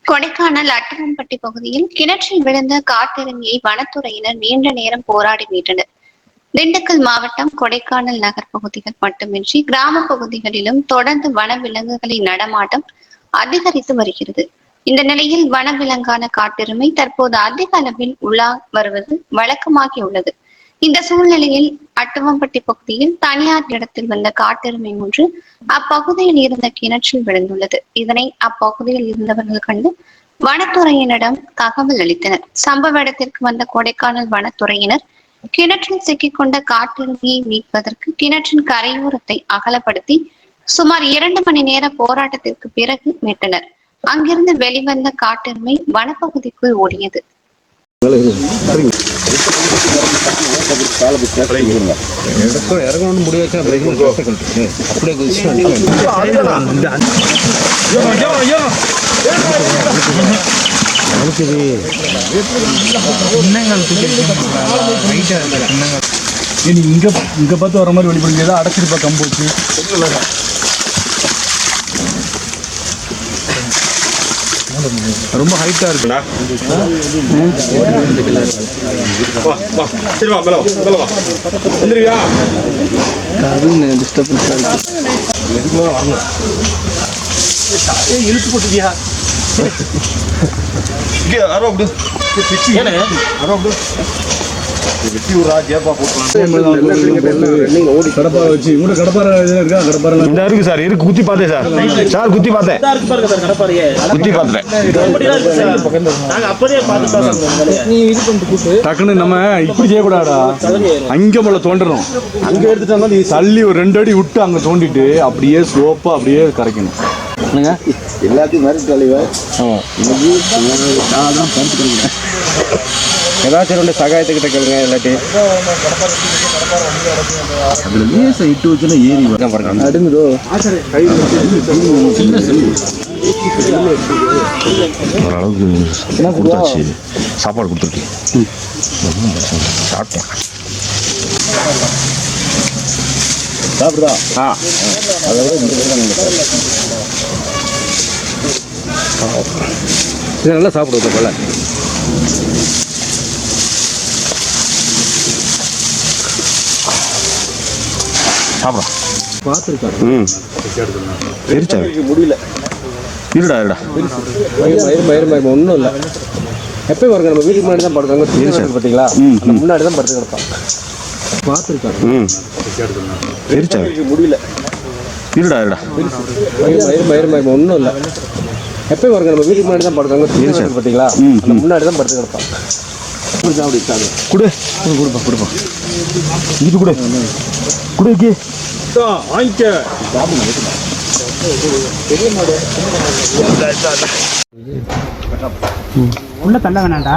கொடைக்கானல் அட்டவம்பட்டி பகுதியில் கிணற்றில் விழுந்த காட்டெருமையை வனத்துறையினர் நீண்ட நேரம் போராடி மீட்டனர். திண்டுக்கல் மாவட்டம் கொடைக்கானல் நகர் பகுதிகள் மட்டுமின்றி கிராம பகுதிகளிலும் தொடர்ந்து வனவிலங்குகளின் நடமாட்டம் அதிகரித்து வருகிறது. இந்த நிலையில் வனவிலங்கான காட்டெருமை தற்போது அதிக அளவில் உலா வருவது வழக்கமாகியுள்ளது. இந்த சூழ்நிலையில் அட்டவம்பட்டி பகுதியில் தனியார் இடத்தில் வந்த காட்டெருமை ஒன்று அப்பகுதியில் இருந்த கிணற்றில் விழுந்துள்ளது. இதனை அப்பகுதியில் இருந்தவர்கள் கண்டு வனத்துறையினரிடம் தகவல் அளித்தனர். சம்பவ இடத்திற்கு வந்த கொடைக்கானல் வனத்துறையினர் கிணற்றில் சிக்கிக்கொண்ட காட்டெருமையை மீட்பதற்கு கிணற்றின் கரையோரத்தை அகலப்படுத்தி சுமார் 2 மணி நேர போராட்டத்திற்கு பிறகு மீட்டனர். அங்கிருந்து வெளிவந்த காட்டெருமை வனப்பகுதிக்குள் ஓடியது. இங்க பார்த்து வர மாதிரி வெளிப்படுங்க அடைச்சிருப்பா கம்பு வச்சு ரொம்ப ஹைட்டா இருக்குண்ணா. இழுத்து போட்டுக்கியா குத்தி பார்த்தேன் சார் குத்தி பார்த்தேன் டக்குன்னு நம்ம இப்படி செய்யக்கூடாடா. அங்க மேல தோண்டணும், அங்க எடுத்துட்டு தள்ளி ஒரு 2 அடி விட்டு அங்க தோண்டிட்டு அப்படியே ஸ்லோப்பா அப்படியே கரைக்கணும். எல்லாத்தையும் ஏதாச்சும் 2 சகாயத்துக்கிட்ட கேளுங்க. எல்லாத்தையும் இட்டு வச்சுன்னா ஏறி அடுங்குதோ ஓரளவுக்கு கொடுத்தாச்சு. சாப்பாடு கொடுத்துருக்கேன், சாப்பிட்டேன். சாப்பிடுதா? நல்லா சாப்பிடுவது போல. சாப்பிடும் பார்த்துருக்காரு. முடியல இருடா இருடா ஒன்றும் இல்லை. எப்பயும் பாருங்க நம்ம வீட்டுக்கு முன்னாடி தான் படுக்காங்க. பார்த்தீங்களா, முன்னாடி தான் படுத்து கிடப்பான். பார்த்துருக்காரு. முடியல இருடா இருடா ஒன்றும் இல்லை. எப்பயும் பாருங்க நம்ம வீட்டுக்கு முன்னாடி தான் படுக்காங்க. பார்த்தீங்களா, முன்னாடி தான் படுத்து கிடப்பான். கொடுப்பா கொடுப்பா இது கூட குடுக்கி வாங்கிக்க. உள்ள தள்ள வேணாண்டா.